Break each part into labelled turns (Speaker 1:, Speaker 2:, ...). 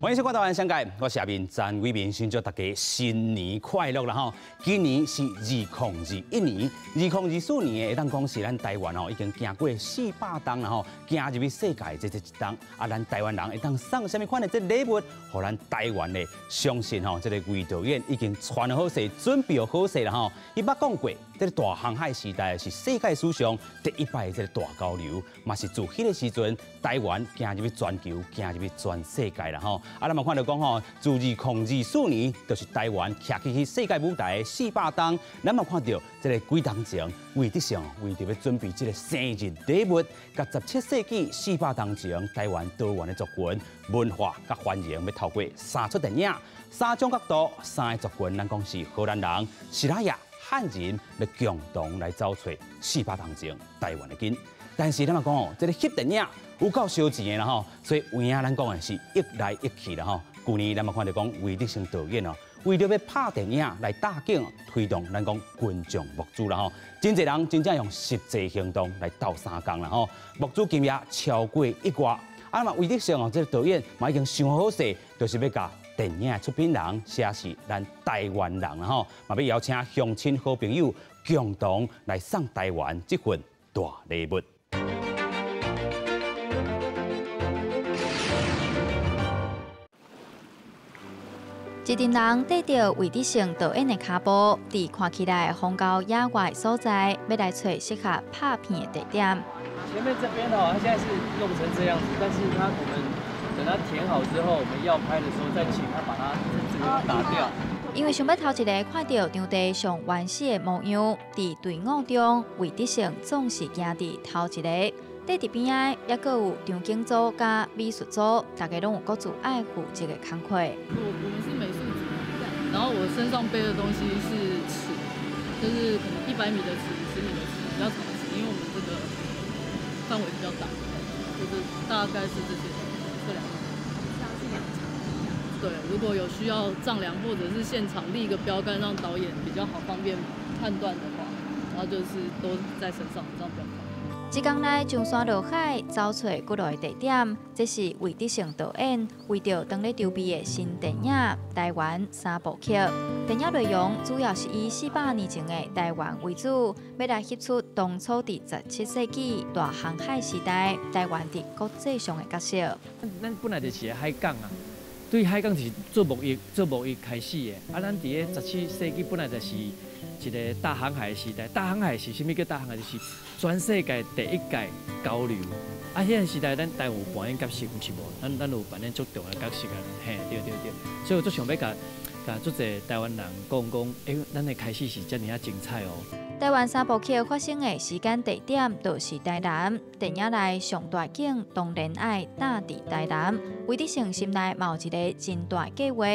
Speaker 1: 欢迎收看《台湾相界》，我是阿明詹伟明，先祝大家新年快乐啦吼！今年是2021年，2024年会当讲是咱台湾吼已经行过400档啦吼，行入去世界这一档啊，咱台湾人会当送什么款的这礼物，互咱台湾的相信吼，这个魏导演已经传好势，准备好势啦吼。伊捌讲过，这个大航海时代是世界史上第一摆这个大交流，嘛是自迄个时阵，台湾行入去全球，行入去全世界啦吼。啊，咱嘛看到讲吼，自2024年就是台湾徛起去世界舞台的400档，咱嘛看到这个几档前，为着上为着要准备这个生日礼物，甲17世纪400档前台湾多元的族群文化甲欢迎，要透过3出电影、3种角度、3个族群，咱讲是荷兰人、西拉雅、汉人，要共同来找找400档前台湾的景。但是咱嘛讲哦，这个翕电影有够烧钱的啦吼，所以有影咱讲的是一来一去啦吼。去年咱嘛看到讲魏德胜导演哦，为了要拍电影来搭景推动咱讲群众募资啦吼，真侪人真正用实际行动来斗3工啦吼，募资金额超过1亿。啊嘛魏德胜哦，这个导演嘛已经想好势，就是要甲电影的出品人写是咱台湾人啦吼，嘛要邀请乡亲好朋友共同来送台湾这份大礼物。
Speaker 2: 一群人缀着魏德胜导演的脚步，伫看起来荒郊野外所在，要来找适合拍片的地点。
Speaker 3: 前面这边哦，它现在是弄成这样子，但是我们等它填好之后，我们要拍的时候再请他把它整个打掉。
Speaker 2: 因为想要头一个看到场地上完整的模样，伫队伍中，魏德胜总是行伫头一个。在伫边仔，也阁有场景组甲美术组，大家拢有各自爱负责的工课。
Speaker 4: 我们是美术组，然后我身上背的东西是尺，就是可能100米的尺、10米的尺，比较长的尺，因为我们这个范围比较大，就是大概是这两个。对，如果有需要丈量或者是现场立一个标杆，让导演比较好方便判断的话，然后就是都在身上，这样比较好。
Speaker 2: 一天来上山下海，找找几落的地点，这是魏德胜导演为着当咧筹备的新电影《台湾3部曲》。电影内容主要是以400年前的台湾为主，要来翕出当初伫17世纪大航海时代台湾伫国际上的角色。
Speaker 3: 咱本来就是海港啊，对海港是做贸易开始的。啊，咱伫个17世纪本来就是一个大航海时代。大航海是啥物叫大航海？就是全世界第一届交流。啊，迄个时代咱台湾有扮演角色，毋是无？咱有扮演足重要角色啊，嘿，对。所以我足想要甲足侪台湾人讲，咱的开始是遮尔啊精彩哦。
Speaker 2: 台湾3部曲发生的时间地点都是台南，电影内上大景当然爱打伫台南。魏德胜心内嘛有一个真大计划，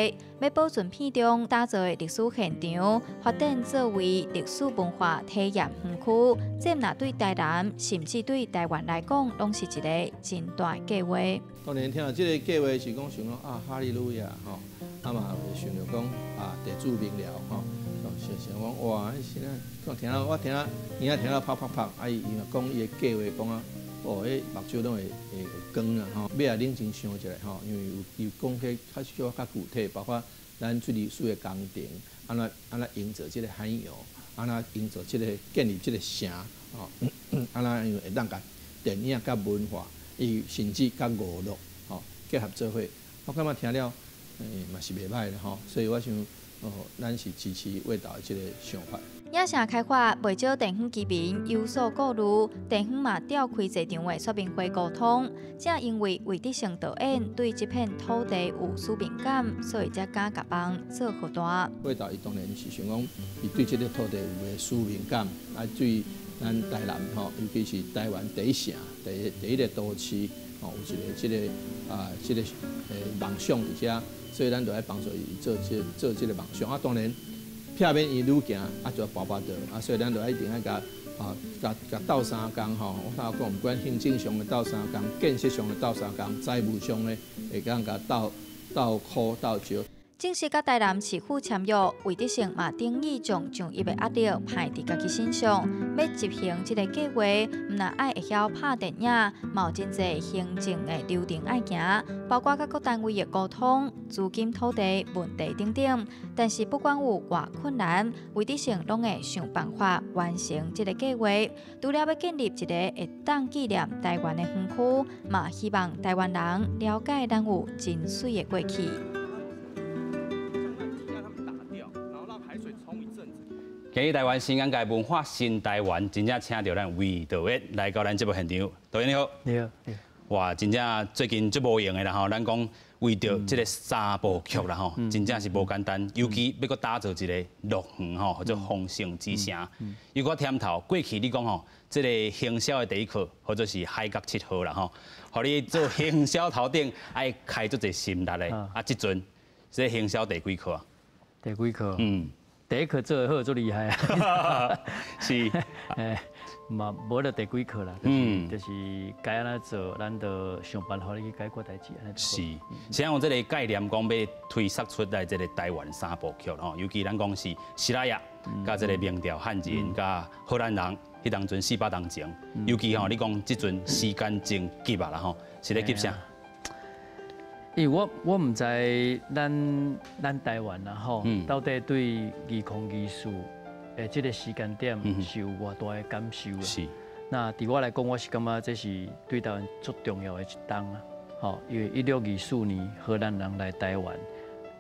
Speaker 2: 要保存片中打造的历史现场，发展作为历史文化体验园区。这若对台南，甚至对台湾来讲，拢是一个真大计划。
Speaker 5: 当年听到这个计划是讲想讲啊，哈利路亚吼，啊嘛想着讲啊，地主明了吼。想讲哇，现在我听到啪，啊伊讲伊的计划讲啊，哦，迄目睭拢会光啦吼，要来认真想一下吼，因为有讲起较小较具体，包括咱水利署的工程，安怎营造这个海洋，安怎营造这个建立这个城吼，安怎会当甲电影甲文化，伊甚至甲娱乐吼结合做伙，我感觉听了嘛是袂歹的吼，所以我想。咱是支持魏导的这个想法。
Speaker 2: 影城开发袂少地方居民有所顾虑，地方嘛召开侪场的说明会沟通。正因为魏德胜导演对这片土地有使命感，所以才敢甲帮做好大。
Speaker 5: 魏导伊当然是想讲，伊对这个土地有个使命感，啊，对咱台南吼，尤其是台湾第一城、第一个都市吼，有一个这个梦想伫遮。所以咱就来帮助伊做这个梦想啊。当然，片面伊愈行啊，就包得啊。所以咱就一定要甲斗3工吼。我头讲，不管行政上的斗3工，建设上的斗3工，财务上的会甲斗苦斗少。
Speaker 2: 正式甲台南市府签约，魏德胜嘛定义将上亿的压力派伫家己身上，要执行这个计划，毋但爱会晓拍电影，嘛有真侪行政的流程爱行，包括甲各单位的沟通、资金、土地问题等等。但是不管有偌困难，魏德胜拢会想办法完成这个计划。除了要建立一个会当纪念台湾的园区，嘛希望台湾人了解咱有真水的过去。
Speaker 1: 今日台湾新安界文化新台湾，真正请到咱魏导演来到咱节目现场。导演你好，
Speaker 3: 你好，
Speaker 1: 哇，真正最近足无用的啦吼，咱讲为着这个3部曲啦吼，真正是无简单，尤其要搁打造一个乐园吼，或者丰盛之城。又搁添头，过去你讲吼，这个行销的第一课，或者是海角7号啦吼，互你做行销头顶爱开足侪心力的，啊，即阵这行销第几课啊？
Speaker 3: 第几课？第一课做得好，最厉害啊！
Speaker 1: 是，
Speaker 3: 嘛无了第几课啦，就是该安怎做，咱就想办法去解决代志。
Speaker 1: 是，像用这个概念讲，要推测出来这个台湾3部曲吼，尤其咱讲是西拉雅，加这个明朝汉人，加荷兰人，迄当阵400年前，尤其吼，你讲即阵时间真急啊啦吼，是咧急啥？
Speaker 3: 因为我唔知咱台湾啦吼，到底对2024这个时间点是有偌大的感受啊？是。那对我来讲，我是感觉这是对台湾最重要的一档啊。吼，因为1624年荷兰人来台湾，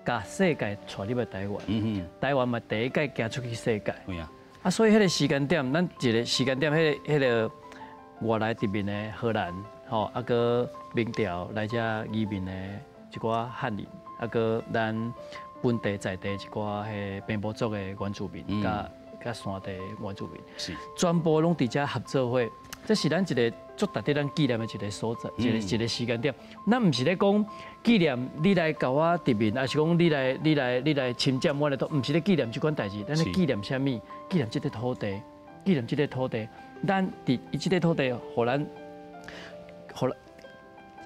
Speaker 3: 甲世界带入来台湾，台湾嘛第一届行出去世界。对啊。啊，所以迄个时间点，咱一个时间点，迄个外来殖民的荷兰。吼，啊个明朝来遮移民的一寡汉人，啊个咱本地在地一寡迄平埔族的原住民，甲山地原住民，是全部拢伫遮合作伙。这是咱一个足值得咱纪念的一个所在，一个时间点。咱毋是咧讲纪念你来甲我殖民，还是讲你来侵占我的土，毋是咧纪念这款代志。咱咧纪念啥物？纪念这个土地，纪念这个土地。咱伫伊这个土地，互咱。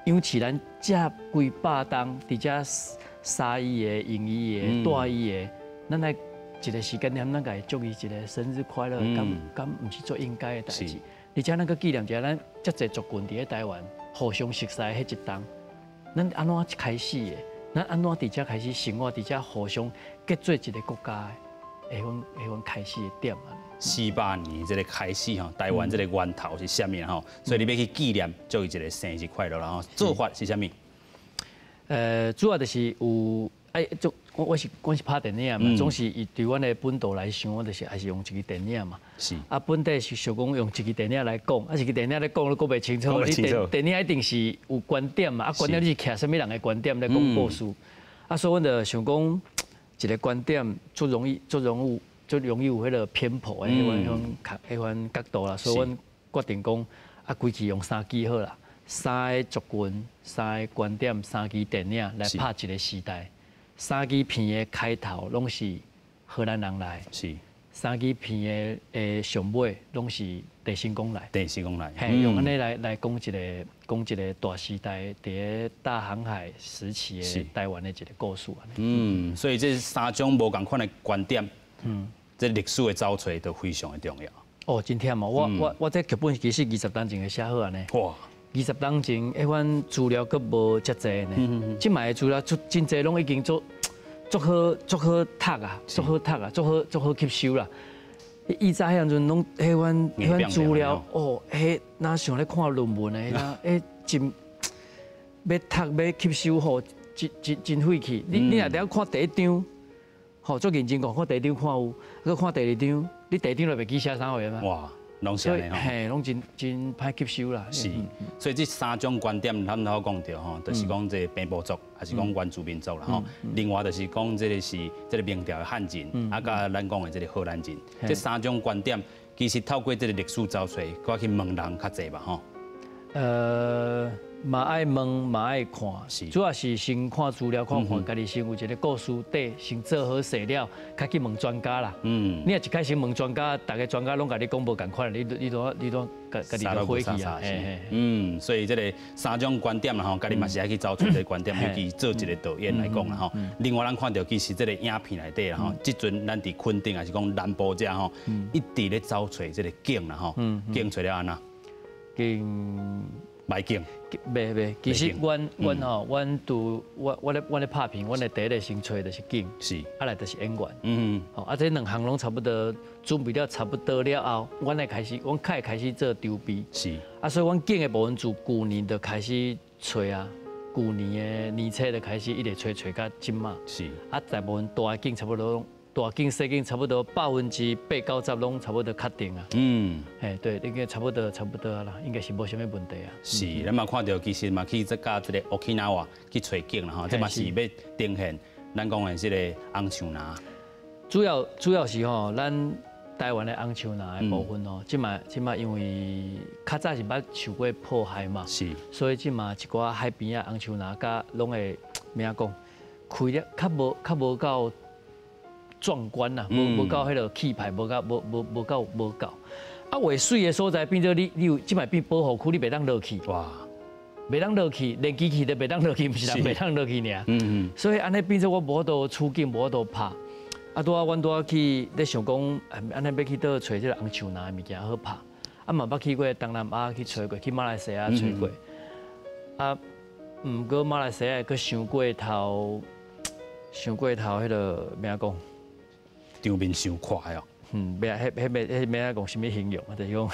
Speaker 3: 养饲咱这几百冬，伫遮杀伊的、用伊的、带伊的，咱来一个时间点，咱家祝伊一个生日快乐，敢毋是做应该的代志。而且咱个纪念一下，咱遮侪族群伫咧台湾互相熟悉迄一冬，咱安怎开始的？咱安怎伫遮开始生活？伫遮互相结做一个国家的，迄款开始的点啊。
Speaker 1: 400年这个开始吼，台湾这个源头是啥物吼？所以你要去纪念，祝伊一个生日快乐啦吼。做法是啥物？
Speaker 3: 主要就是有我是拍电影嘛，总是以台湾的本土来想，我就是还是用一个电影嘛。是。啊，本地是想讲用一个电影来讲，啊，一个电影来讲都讲袂清楚。你电影一定是有观点嘛，啊，观点你是徛什么人的观点来讲故事。啊，所以阮就想讲一个观点最容易有迄个偏颇的迄款角度啦，所以阮决定讲啊，规期用3支好啦，3个族群、3个观点、3支电影来拍一个时代。3支片的开头拢是荷兰人来，是3支片的上尾拢是地心公来。地心公来，嘿，用安尼来讲一个大时代伫大航海时期的台湾的一个故事。
Speaker 1: 所以这3种无共款的观点。这历史的找找都非常的重要。
Speaker 3: 哦，真忝哦！我这剧本其实20年前就写好啊呢。哇！20年前迄款资料佫无遮济呢。即卖的资料真济拢已经做好读啊，做好吸收啦。以前迄阵拢迄款资料哦，迄哪像咧看论文的，真要读要吸收吼，真费气。你若了看第一章。好，做认真讲，看第一章看有，佮看第二章，你第一章就袂记写啥货嘛？哇，拢是安尼吼，嘿，拢真歹吸收啦。是，
Speaker 1: 所以这3种观点，咱好讲着吼，就是讲这平埔族，还是讲原住民族啦吼。另外就是讲这个是这个明朝的汉人，啊，甲咱讲的这个荷兰人，这3种观点，其实透过这个历史找出，我去问人较济吧吼。
Speaker 3: 嘛爱问，嘛爱看，
Speaker 1: 是
Speaker 3: 主要是先看资料，看家己先有一个故事底，先做好势了，较去问专家啦。你若一开始问专家，大家专家拢甲你讲无共款，你都家己就火气啊。
Speaker 1: 所以这个3种观点啦吼，家己嘛是爱去找出一个观点，尤其做一个导演来讲啦吼。另外咱看到其实这个影片内底啦吼，即阵咱伫垦丁还是讲南部遮吼，一直咧找找这个景啦吼，景找了安那？
Speaker 3: 景。
Speaker 1: 歹景，
Speaker 3: 袂，其实阮吼，我咧拍片，阮的第一个先找的是景，
Speaker 1: 是，
Speaker 3: 来就是演员，啊，这2项拢差不多准备了差不多了后，阮开始做筹备，
Speaker 1: 是，
Speaker 3: 所以阮景的部分自去年就开始找啊，去年的年初就开始一直找到今嘛，
Speaker 1: 是，
Speaker 3: 大部分大景差不多。大景、小景差不多8%、90%拢差不多确定啊。对，应该差不多啦，应该是无啥物问题啊。
Speaker 1: 是，咱嘛看到其实嘛去这个Okinawa去找景啦吼，这嘛是要呈现咱讲的这个红树林。
Speaker 3: 主要是吼，咱台湾的红树林的部分吼，即嘛因为较早是捌受过迫害嘛，
Speaker 1: 是，
Speaker 3: 所以即嘛一寡海边啊红树林甲拢会咩讲，开了较无够。壮观呐，无到迄个气派，无够。啊，画水的所在变做你有即摆变保护区，你袂当落去。哇，袂当落去，连机器都袂当落去，毋是人袂当落去尔。所以安尼变做我无法度出境，无法度拍。啊，阮拄仔去咧想讲，安尼要去倒找即个红树林的物件好拍。啊嘛捌去过东南亚去找过，去马来西亚找过。啊，毋过马来西亚佫想过头迄个咩讲？
Speaker 1: 场面伤快哦，
Speaker 3: 迄咩讲什么形容啊？就是讲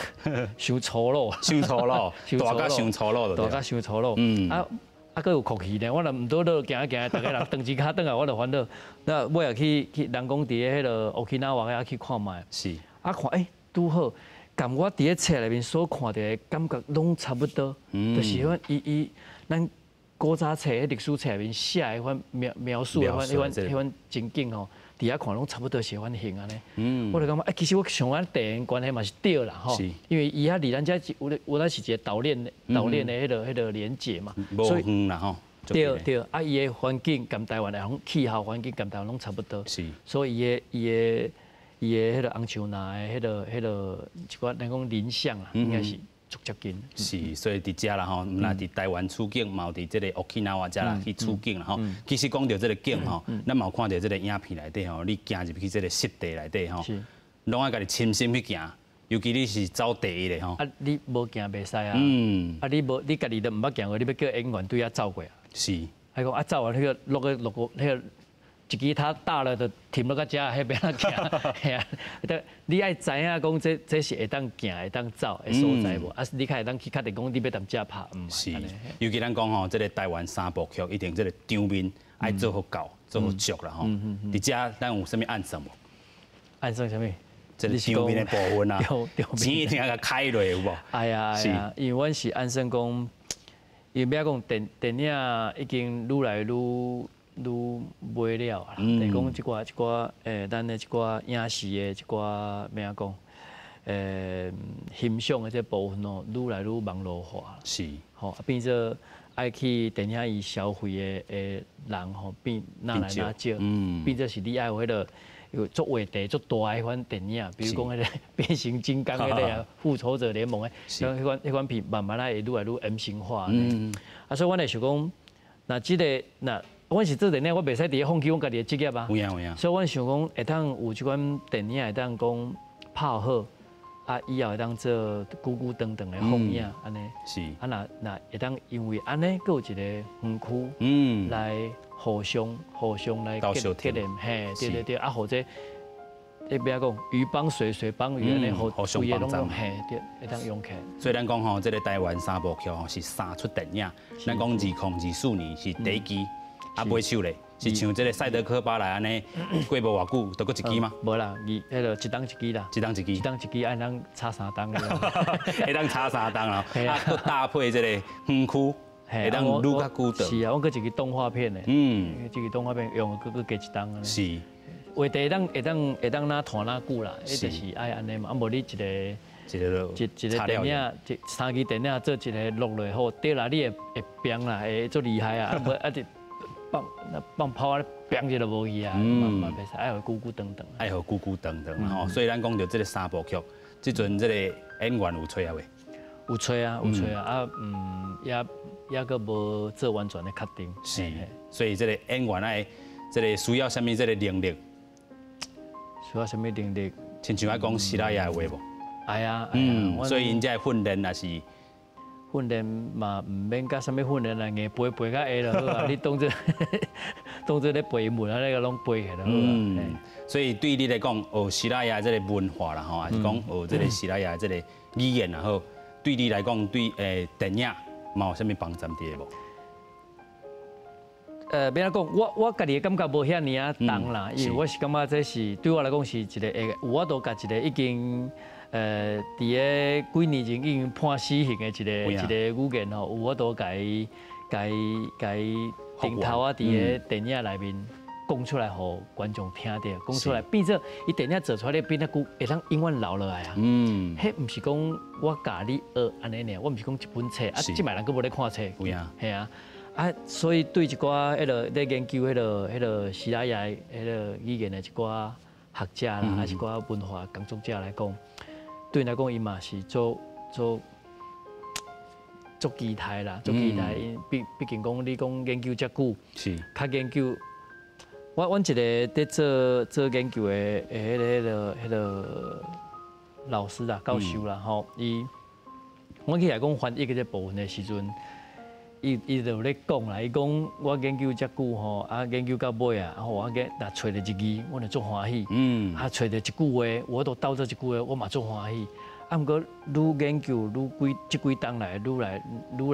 Speaker 3: 伤粗鲁，
Speaker 1: 大家伤粗鲁，
Speaker 3: 大家伤粗鲁。啊，佫有酷气呢。我若毋倒倒行，大家人蹬一脚转来，我就烦恼。那我也去人讲伫迄个 Okinawa 遐去看卖。
Speaker 1: 是。
Speaker 3: 啊，看拄好，咁我伫个册内面所看到的感觉拢差不多，就是迄伊咱古早册、历史册内面写迄款描述迄款情景吼。底下看拢差不多是反形安尼，我就感觉其实我想咱地缘关系嘛是对啦吼，因为伊遐离咱遮有咱是一个岛链的迄个连接嘛，
Speaker 1: 所以啦吼，
Speaker 3: 对，啊伊的环境跟台湾的气候环境跟台湾拢差不多，
Speaker 1: 是，
Speaker 3: 所以伊的迄个红树林的迄个一寡咱讲林相啦，应该是。足接近
Speaker 1: 是，所以伫遮啦吼，那伫台湾出境，嘛有伫这个 Okinawa 遮啦去出境啦吼。其实讲到这个景吼，咱嘛有看到这个影片内底吼，你行入去这个湿地内底吼，拢爱家己亲身去行，尤其你是走第一的吼。
Speaker 3: 啊，你无行袂使啊。啊，你家己都毋捌行过，你要叫演员对遐走过啊。
Speaker 1: 是。
Speaker 3: 还讲走完迄个落个迄个。一支他大了就停落到遮，迄边仔行，系啊。你爱知影讲这是会当行、会当走的所在无？啊，你较会当去确定讲你要踮遮拍，
Speaker 1: 是。尤其咱讲吼，这个台湾3部曲一定这个场面爱做好够，做好足啦吼。伫遮咱有啥物暗算无？
Speaker 3: 暗算啥物？
Speaker 1: 这个场面的部分啊，钱一定要开落有无？
Speaker 3: 哎呀，因为阮是暗算讲，因为要讲电影已经愈来愈买了啦，就是讲一寡咱的一寡影视的一寡咩讲，欣赏的这部分哦，愈来愈网络化。
Speaker 1: 是，
Speaker 3: 吼，变做爱去电影院消费的人吼，变哪来哪少，变做是你爱有迄个有做话题做大迄款电影，比如讲迄个变形金刚迄个复仇者联盟的，像迄款片慢慢来会愈来愈 M 型化。所以阮会想讲，那即个那。阮是做电影，我袂使伫咧放弃阮家己的职业啊。
Speaker 1: 有影。所
Speaker 3: 以阮想讲，会当有即款电影会当讲拍好，啊以后会当做久久长长的放映安尼。
Speaker 1: 是。
Speaker 3: 啊那会当因为安尼，佫有一个园区，来互相来结连，嘿，对，啊或者，你不要讲鱼帮水，水帮鱼安尼，
Speaker 1: 互相帮助，
Speaker 3: 嘿，对，会当用起。
Speaker 1: 所以咱讲吼，这个台湾3部曲吼是3出电影，咱讲2024年是第一期。啊，买手咧，是像这个赛德克巴莱安尼，过无偌久，都搁一支吗？
Speaker 3: 无啦，迄个一档一支啦，
Speaker 1: 一档一
Speaker 3: 支，按咱插3档啦，
Speaker 1: 会当插3档啦，啊，搁搭配这个园区，会当愈较久长。
Speaker 3: 是啊，我搁一个动画片咧，这个动画片用搁加一档啊。
Speaker 1: 是，
Speaker 3: 话题会当哪拖哪久啦，伊就是爱安尼嘛，啊无你一个一个电影，3支电影做一个录落好，对啦，你会编啦，会足厉害啊，无啊就放炮啊，编一就无去啊，嘛袂使，爱有久久长长。
Speaker 1: 爱有久久长长吼，所以咱讲到这个3部曲，即阵这个演员有找啊未？
Speaker 3: 有找啊，也个无做完全的确定。
Speaker 1: 是，所以这个演员爱，这个需要什么这个能力？
Speaker 3: 需要什么能力？
Speaker 1: 亲像爱讲希腊雅的话无？
Speaker 3: 哎呀，
Speaker 1: 所以因这训练也是。
Speaker 3: 训练嘛，唔免甲什么训练啦，硬背甲会就好啊。你当作咧背文啊，那个拢背起就好啊。
Speaker 1: 所以对你来讲，学希腊雅这个文化啦，吼，还是讲学这个希腊雅这个语言啦，好，对你来讲，对电影嘛有啥物帮助伫无？
Speaker 3: 别人讲，我家己的感觉无遐尼啊重啦，因为我是感觉这是对我来讲是一个有我都甲一个已经。伫个几年前已经判死刑的一个语言吼，有我都改顶头啊，伫个电影内面讲出来，互观众听到，讲出来变做伊电影做出来咧变得久，会当永远留落来啊。迄毋是讲我教你学安尼尔，我毋是讲一本册，啊，即摆人佫无咧看册。
Speaker 1: 有啊，
Speaker 3: 系啊，所以对一寡迄个咧研究迄个希腊雅迄个语言的一寡学者啦，还是一寡文化工作者来讲。对来讲，伊嘛是做期待啦，做期待。毕竟讲你讲研究遮久，是较研究。阮一个在做研究的迄个老师啦、教授啦，吼，我起来讲翻译个部分的时阵，伊就咧讲啦，伊讲我研究遮久吼，啊研究到尾啊，我若找到一字，我就足欢喜。找到一句话，我都倒做一句话，我嘛足欢喜。啊，毋过愈研究即几冬来，愈来无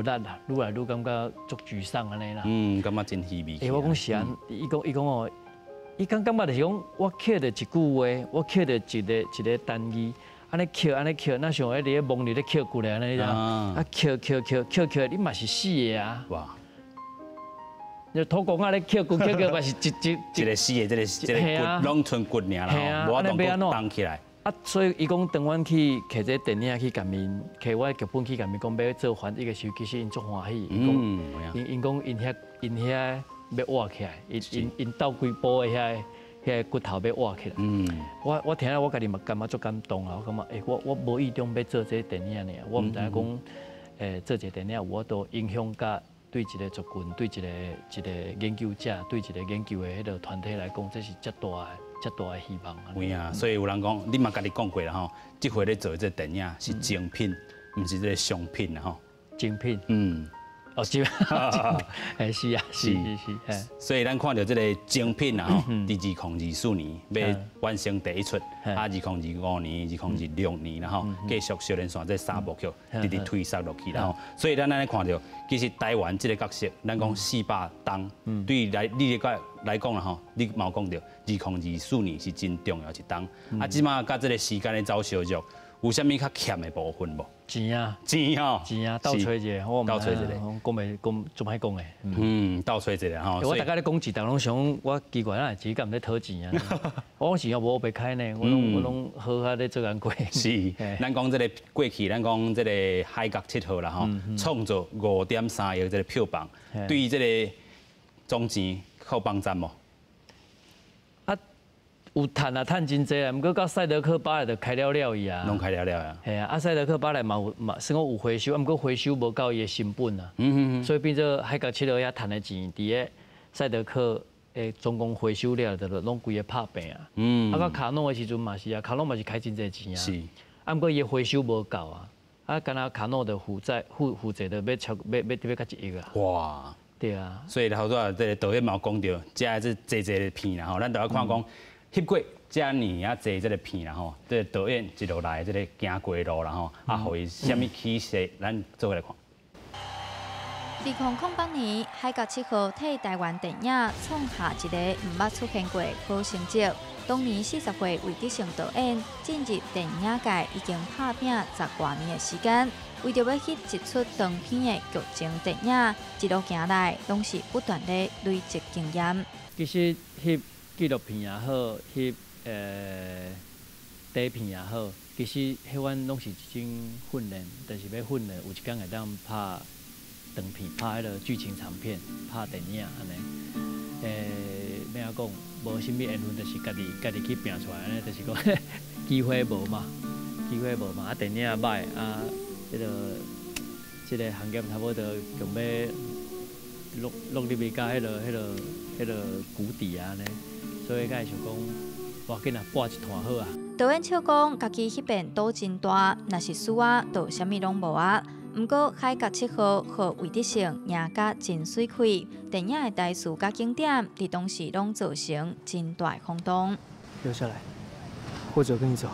Speaker 3: 力啦，愈来愈感觉足沮丧安尼啦。
Speaker 1: 感觉真稀微。
Speaker 3: 我讲是安，伊讲哦，伊感觉就是讲，我刻着一句话，我刻着一个单字。安尼刻，那像迄个梦里咧刻过来安尼啦，刻，你嘛是死的啊！哇！你土公仔咧刻嘛是
Speaker 1: 一个死的，这个骨拢剩骨尔啦，无当讲动起来。
Speaker 3: 啊，所以伊讲等阮去摕这电影去甲面，摕我剧本去甲面讲要做翻译的时候，其实因足欢喜。因讲因遐要挖起来，因斗规部的遐骨头要挖起来。我听了我家己嘛感觉足感动啊！我感觉我无意中要做这电影呢，我毋知影讲做这电影我都影响甲对一个族群、对一个研究者、对一个研究的迄个团体来讲，这是遮大的希望。
Speaker 1: 有啊，所以有人讲，你嘛家己讲过啦吼，这回咧做这电影是精品，毋是这个商品啦吼。
Speaker 3: 精品。哦，是啊，是。
Speaker 1: 所以咱看到这个精品啊，吼，伫2024年要完成第一出，啊，2025年、2026年然后继续少年线这3部曲，直直推杀落去然后，所以咱来看到，其实台湾这个角色，咱讲400档，对于你来讲啦吼，你嘛有讲到2024年是真重要一档，啊，即马甲这个时间的走相约，有啥物较欠的部分无？
Speaker 3: 钱啊，倒吹一个，我倒吹一个，讲袂讲，做歹讲诶。
Speaker 1: 倒吹一个吼。
Speaker 3: 我大家咧讲钱，大家拢想我奇怪啦，自己敢咧讨钱啊？我是要无白开呢，我拢好好咧做工过。
Speaker 1: 是，咱讲这个过去，咱讲这个海角7号啦吼，创造5.3亿这个票房，对于这个总钱有帮助无？
Speaker 3: 有赚啊，赚真济啊！毋过到赛德克巴莱就开了伊啊，
Speaker 1: 拢开了啊。
Speaker 3: 系啊，赛德克巴莱嘛算讲有回收，毋过回收无到伊的成本啊。所以变做海角7号遐赚的钱，伫个赛德克诶总共回收了，就拢规个拍平啊。啊，到卡诺的时阵嘛是啊，卡诺嘛是开真济钱啊。是。啊，毋过伊回收无够啊，啊，敢若卡诺的负债就要较1亿啊。哇！对啊。所以
Speaker 1: 头拄这个导演嘛讲到，这济片啦吼，咱就要看讲。翕过遮尔啊侪这个片啦吼，这个导演一路来这个行过路啦吼，啊，互伊虾米启示，咱做来看。
Speaker 2: 2008年，海角7号替台湾电影创下一个毋捌出现过好成绩。当年40岁魏德胜导演进入电影界已经拍拼10多年的时间，为着要翕一出长片的剧情电影，一路行来拢是不断的累积经验。
Speaker 3: 其实翕纪录片也好，翕底片也好，其实迄阮拢是一种训练，就是要训练有一天会当拍长片、拍迄个剧情长片、拍电影安尼。要安讲，无啥物缘分，就是家己去拼出来，安尼就是讲机会无嘛，啊电影歹啊，即个行业差不多强要落入去到迄个谷底啊呢，所以才会想讲，我紧啊播一团好啊。
Speaker 2: 导演笑讲，家己迄边赌真大，若是输啊，就啥物拢无啊。毋过海角七号和魏德胜赢甲真水开，电影的台词甲景点，伫当时拢造成真大轰动。
Speaker 6: 留下来，或者跟你走。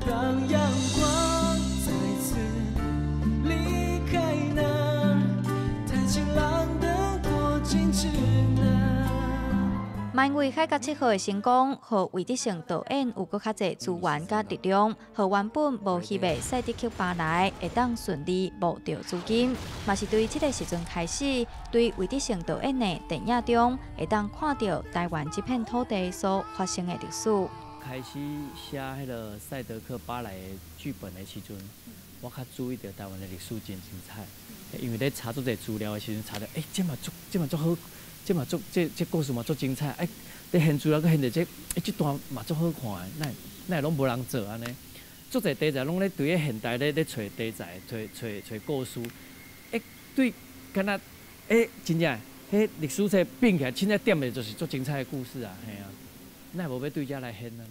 Speaker 7: 当阳光再次离开那太晴朗的过境之南。
Speaker 2: 嘛因为海角七号的成功，和魏德胜导演有搁较侪资源甲力量，和原本无希望赛德去巴来会当顺利募到资金，嘛是对这个时阵开始，对魏德胜导演的电影中会当看到台湾这片土地所发生的历史。
Speaker 3: 开始写迄个赛德克巴莱的剧本的时阵，我较注意到台湾的历史真精彩，因为咧查做这资料的时阵查到，这嘛足好。这故事嘛足精彩，你现资料佮现在这段嘛足好看的，那拢无人做安尼，足侪题材拢咧对现代咧找题材，找故事，对，敢若真正，迄历史册变起来，凊彩点的就是足精彩的故事啊，嘿啊，那无要对遮来现呢？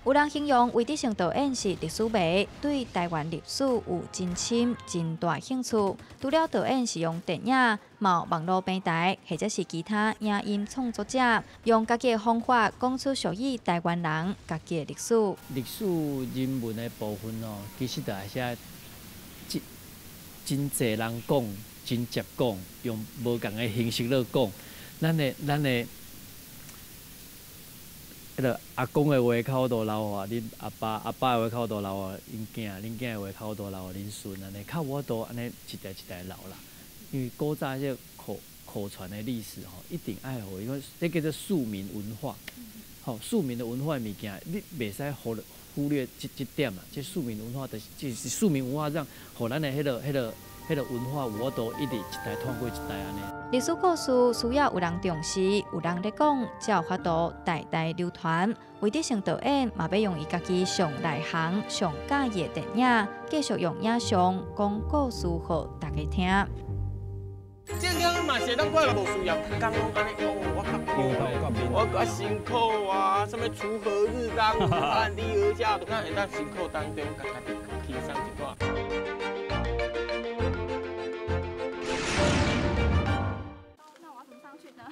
Speaker 2: 有人形容魏德胜导演是历史迷，对台湾历史有真深、真大兴趣。除了导演是用电影、网络平台，或者是其他影音创作者，用家己的方法讲出属于台湾人家己的历史。
Speaker 3: 历史人文的部分哦，其实就係真侪人讲，真接讲，用无共的形式来讲，咱的。迄个阿公的话较好多留啊，恁阿爸的话较好多留啊，恁囝的话较好多留啊，恁孙安尼，较无多安尼一代一代留啦。因为古早这口传的历史吼，一定爱互，因为这叫做庶民文化。吼，庶民的文化的物件，你袂使忽略这点啦。这庶民文化就是庶民文化，让互咱的迄个文化有法度一直一代传过一代安尼。
Speaker 2: 历史故事需要有人重视，有人咧讲，才有法度代代流传。魏德胜导演嘛要用伊家己上内行、上喜意的电影，继续用影像讲故事互大家听。
Speaker 8: 这样嘛是当过来无需要，刚拢安尼我较辛苦啊，什么锄禾日当午，汗滴禾下，都看会当辛苦当中，较轻松一寡。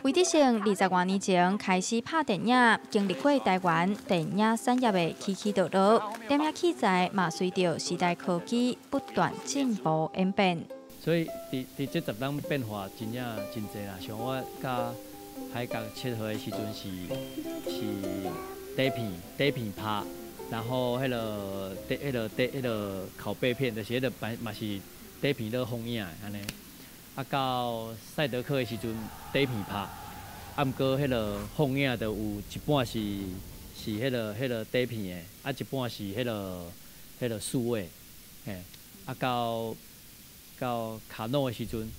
Speaker 2: 魏德胜20多年前开始拍电影，经历过台湾电影产业的起起落落，电影器材嘛随着时代科技不断进步演变。
Speaker 3: 所以，伫这10年变化真正真侪啦。像我甲海角7号的时阵是底片拍，然后迄个拷贝片，就是迄个嘛是底片咧放映安尼。啊，到赛德克的时阵底片拍，啊，毋过迄个放映就有一半是迄个底片的，啊，一半是迄个数位，嘿，啊到卡诺的时阵，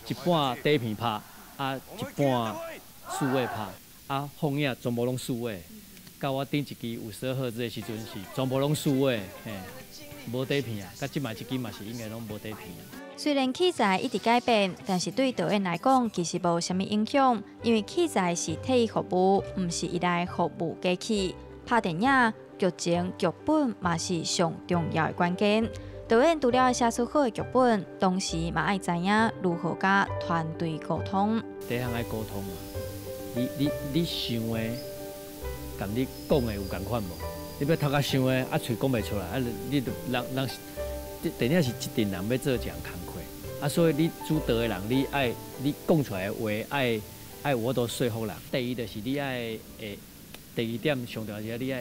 Speaker 3: 一半底片拍，啊一半数位拍，啊放映全部拢数位。到我顶一支52赫兹的时阵是全部拢数位，嘿，无底片啊。甲即卖一支嘛是应该拢无底片啊。
Speaker 2: 虽然器材一直改变，但是对导演来讲其实无啥物影响，因为器材是替伊服务，毋是伊来服务机器。拍电影剧情剧本嘛是上重要的关键。导演除了写出好的剧本，同时嘛爱知影如何甲团队沟通。
Speaker 3: 第一项爱沟通嘛，你想的，甲你讲的有共款无？你要头壳想的，啊嘴讲袂出来，啊你就人电影是一群人要做一项工课，啊所以你主导的人，你讲出来的话爱有法度说服人。第一就是你爱第二点上重要是你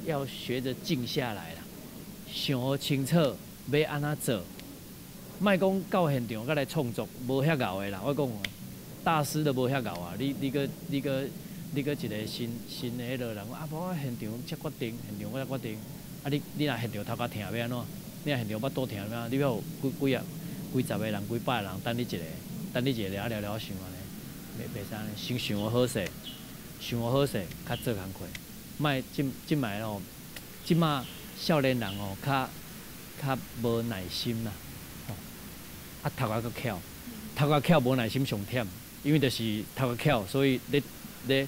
Speaker 3: 要学着静下来啦。想清楚要安怎做，莫讲到现场甲来创作，无遐熬的啦。我讲，大师都无遐熬啊。你个一个新的迄个人，啊，无我现场才决定，现场我才决定。啊，你若现场头壳疼要安怎？你若现场巴肚疼要安怎？你要有几十个人、几百个人等你一个，聊想安尼，袂使安尼，想我好势，较做工课。莫即摆哦，即马少年人哦，较无耐心啦，吼，啊头壳较巧，无耐心上忝，因为就是头壳巧，所以咧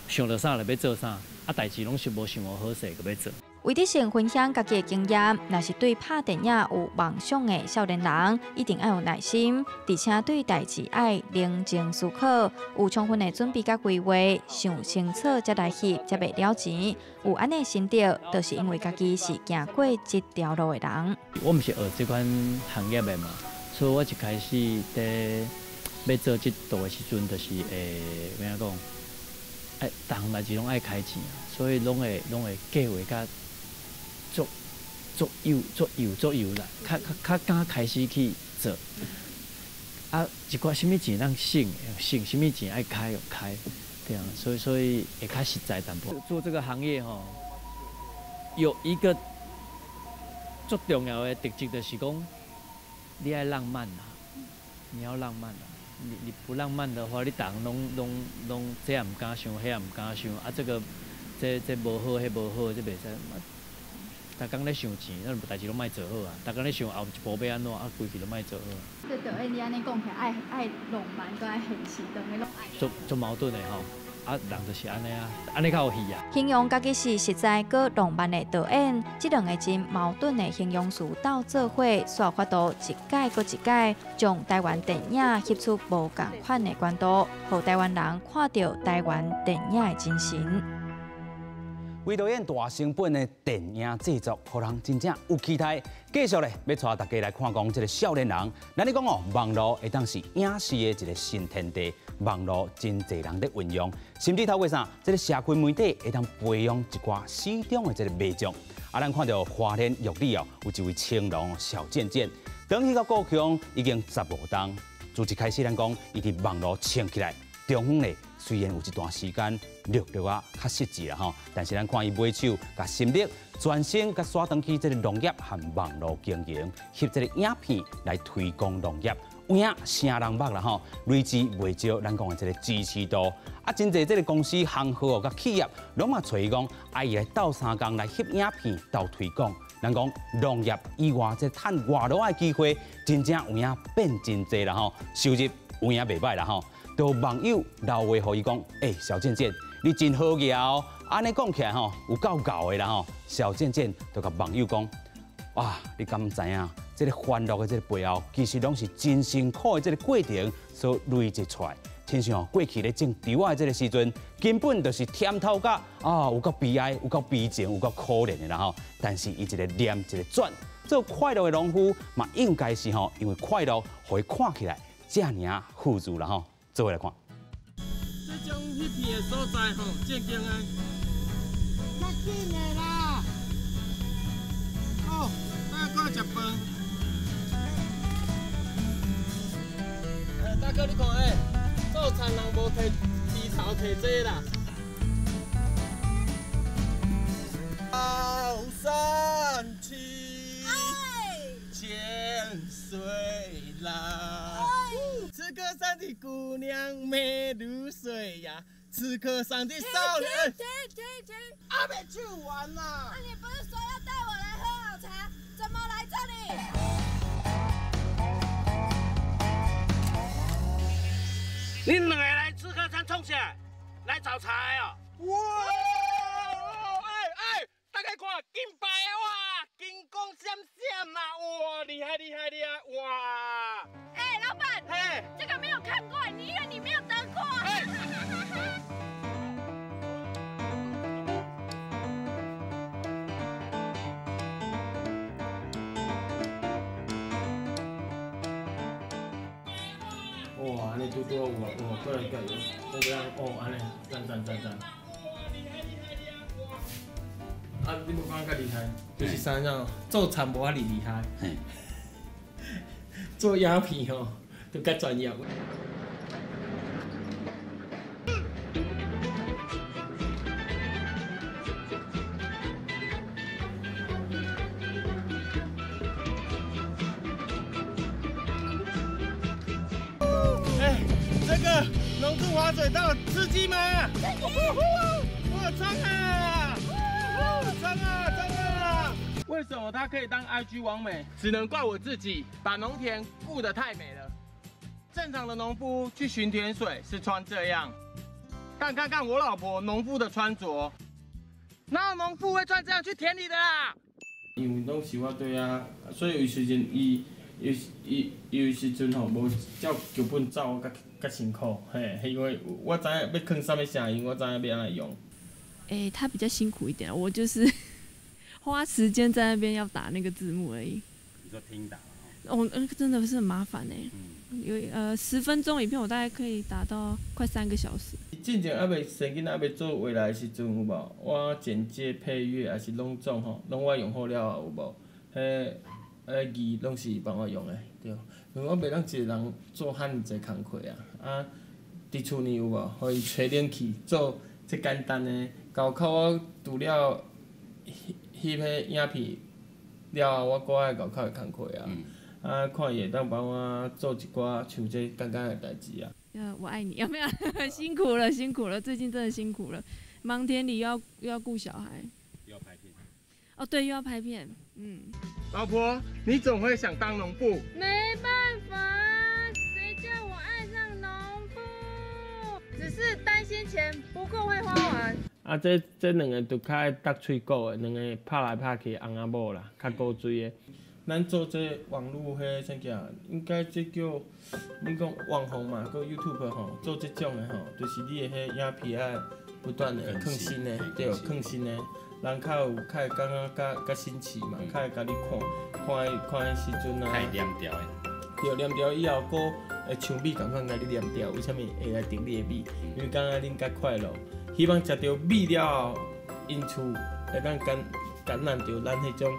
Speaker 3: 想到啥就要做啥，啊代志拢是无想好势就要做。
Speaker 2: 魏德胜分享家己的经验，若是对拍电影有梦想的少年人，一定要有耐心，而且对代志爱冷静思考，有充分的准备甲规划，想清楚才来翕，才袂了钱。有安尼心得，就是因为家己是行过这条路的人。
Speaker 3: 我毋是学这款行业的嘛，所以我一开始在要做这道的时阵，就是怎样讲，逐项代志拢爱开钱，所以拢会计划甲。做油啦，较敢开始去做。啊，一寡什么钱咱省，什么钱爱开就开，对啊，所以会较实在淡薄。做这个行业吼，有一个最重要的特质就是讲，你爱浪漫啦，你要浪漫啦。你不浪漫的话，你逐项拢这也唔敢想，迄也唔敢想，啊这无好，迄无好，这袂使。逐工咧想钱，咱代志拢莫做好啊！逐工咧想后一步要安怎，啊，规矩都莫做好。
Speaker 9: 这就你安尼讲起来，爱浪漫，搁爱现实，两个拢爱。
Speaker 3: 做矛盾的吼，啊，人就是安尼啊，安尼较有戏啊。
Speaker 2: 形容家己是实在搁浪漫的导演，这两个真矛盾的形容词斗做伙，煞发度一改搁一改，将台湾电影翕出无共款的管道，让台湾人看到台湾电影的精神。
Speaker 1: 为导演大成本的电影制作，让人真正有期待。继续咧，要带大家来看讲这个少年人。咱咧讲哦，网络会当是影视的一个新天地，网络真侪人咧运用，甚至透过啥，这个社群媒体会当培养一寡市场的这个卖相。啊，咱看到花莲玉里哦，有一位青龙小贱贱，等去到故乡已经15冬。自一开始咱讲，伊伫网络冲起来，中远咧。虽然有一段时间略啊较失志啦吼，但是咱看伊买手甲心力，专心甲刷登去这个农业和网络经营，翕这个影片来推广农业，有影声人目啦吼，累积袂少咱讲的这个支持度。啊，真侪这个公司行号甲企业，拢嘛找伊讲，爱伊来斗3工来翕影片斗推广。咱讲农业以外，这趁外劳的机会，真正有影变真侪啦吼，收入有影袂歹啦吼。都网友留话互伊讲，小贱贱，你真好摇，安尼讲起来吼，有够搞的啦吼。小贱贱就甲网友讲，哇，你敢知影？这个欢乐的这个背后，其实拢是真辛苦的这个过程所累积出来。亲像过去咧种稻仔这个时阵，根本就是甜头甲有够悲哀，有够悲情，有够可怜的啦吼。但是伊一个念一个转，做快乐的农夫嘛，应该是吼，因为快乐，互伊看起来这尔富足啦吼。做伙来看。
Speaker 8: 这种翕片的所在吼，正经啊，较紧的啦。哦，我食饭。大哥，你看做田人无摕猪头摕这啦。高山青，千岁郎。此刻山的姑娘美如水呀，此刻山的少年。停！阿没去玩呐！
Speaker 10: 那你不是说要带我来喝好茶，怎么来这里？
Speaker 8: 你两个来刺客山冲下来找茬哦！哇！大家看金牌哇，金光闪闪啦！哇，厉害！哇！
Speaker 10: 老板，这个没有看过，你以为你没有得过？
Speaker 11: 哇，安尼拄有啊，过来加油，我要安尼，赞。啊，你无感觉较厉害？就是啥样做田无遐厉害。做鸦片吼，都较专业。
Speaker 8: 这个龙珠滑水道刺激吗？我冲啊！冲啊！为什么他可以当 IG 网美？只能怪我自己把农田顾得太美了。正常的农夫去巡田水是穿这样，但看看我老婆农夫的穿着，哪有农夫会穿这样去田里的啦？
Speaker 11: 因为拢是我对啊，所以有时阵有时阵吼无照剧本走，较辛苦嘿，因为我知影要放什么声音，我知影要安怎用。
Speaker 12: 他比较辛苦一点，我就是花时间在那边要打那个字幕而已。
Speaker 1: 你说听打
Speaker 12: 哦，真的是很麻烦有10分钟影片，我大概可以打到快3个小时。
Speaker 11: 之前还未生囡仔要做回来的时阵有无？我剪接、配乐还是拢总吼，拢我用好了有无？字拢是帮我用的，对。因为我袂当一个人做遐尼济工课啊，伫厝呢有无？互伊吹冷气，做这简单的。高考我除了翕迄影片了后，我搁爱高考的工课啊，看伊会当帮我做一寡像这简单的代志啊。
Speaker 12: 我爱你，有没有？辛苦了，最近真的辛苦了，忙田里又要顾小孩，
Speaker 1: 又要拍片。
Speaker 12: 哦，对，又要拍片，
Speaker 8: 老婆，你总会想当农妇？
Speaker 10: 没办法，谁叫我爱上农夫？只是担心钱不够会花完。
Speaker 11: 啊，这两个就较爱搭喙鼓的，两个拍来拍去翁仔某啦，较古锥的。咱做这网络迄啥叫，应该这叫你讲网红嘛，搁 YouTube 吼，做这种的吼，就是你的迄影片爱不断的更新的，对，更新的，人较会感觉较新奇嘛，较会甲你看的时阵啊，
Speaker 1: 太黏调的。
Speaker 11: 对，黏调以后，搁会像米共款甲你黏调，为虾米会来订你的米？因为感觉恁较快乐。希望食到米了后，因厝会当感染到咱迄种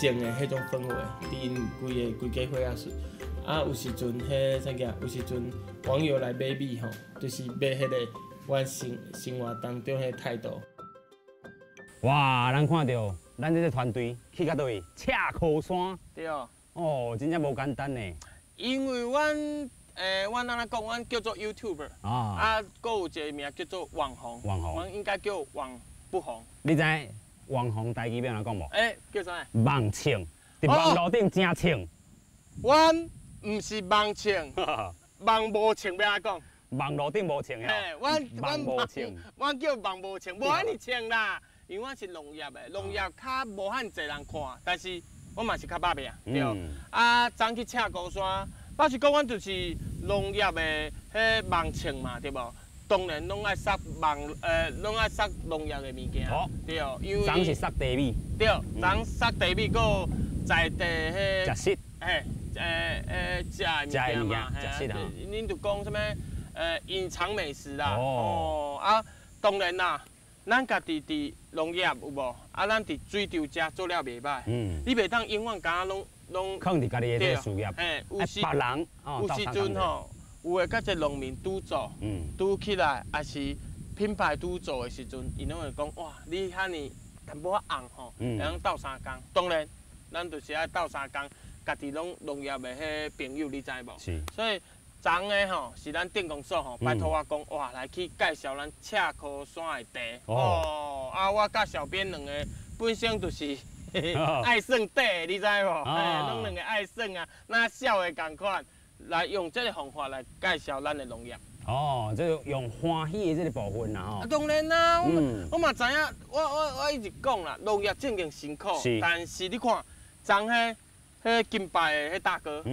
Speaker 11: 种的迄种氛围，伫因规家伙仔顺。啊，有时阵迄啥个，有时阵网友来买米吼，就是买迄个阮生活当中迄态度。
Speaker 1: 哇，咱看到咱这个团队去到倒位？赤科山。
Speaker 8: 对哦。
Speaker 1: 哦，真正无简单呢。
Speaker 8: 因为阮安怎讲，阮叫做 YouTuber， 搁有一个名叫做网红，阮应该叫网不红。
Speaker 1: 你知网红台语要安怎讲无？
Speaker 8: 叫啥？
Speaker 1: 网青，伫网络顶真青。
Speaker 8: 阮毋是网青，网无青要安怎讲？
Speaker 1: 网络顶无青呀。
Speaker 8: 阮
Speaker 1: 无青，
Speaker 8: 阮叫网无青，无安尼青啦。因为我是农业的，农业较无遐济人看，但是我嘛是较捌命，对。昨去赤高山。老实讲，阮就是农业的迄网青嘛，对无？当然拢爱杀拢爱杀农业的物件，对。因为
Speaker 1: 昨是杀地米，
Speaker 8: 对，昨杀地米，搁在地迄
Speaker 1: 食食，
Speaker 8: 食的物件嘛，
Speaker 1: 食食啊。
Speaker 8: 恁就讲什么隐藏美食啦，当然啦，咱家己伫农业有无？咱伫水稻遮做了袂歹，你袂当永远敢拢。
Speaker 1: 靠伫家己的这个事业，
Speaker 8: 有时
Speaker 1: 别人
Speaker 8: 有时阵吼，有诶，甲一个农民拄做，拄起来，也是品牌拄做的时阵，伊拢会讲哇，你遐尼淡薄仔红吼，会当斗3工。当然，咱就是爱斗3工，家己拢农业的迄朋友，你知无？是。所以昨个吼是咱电工所吼，拜托我讲哇，来去介绍咱赤科山的地。我甲小编两个本身就是。爱算底，你知无？拢两个爱算啊，那笑的共款，来用这个方法来介绍咱的农业。
Speaker 1: 这个用欢喜的这个部分啦吼。
Speaker 8: 当然啦，我嘛知影，我一直讲啦，农业正经辛苦，但是你看，昨迄金牌的迄大哥，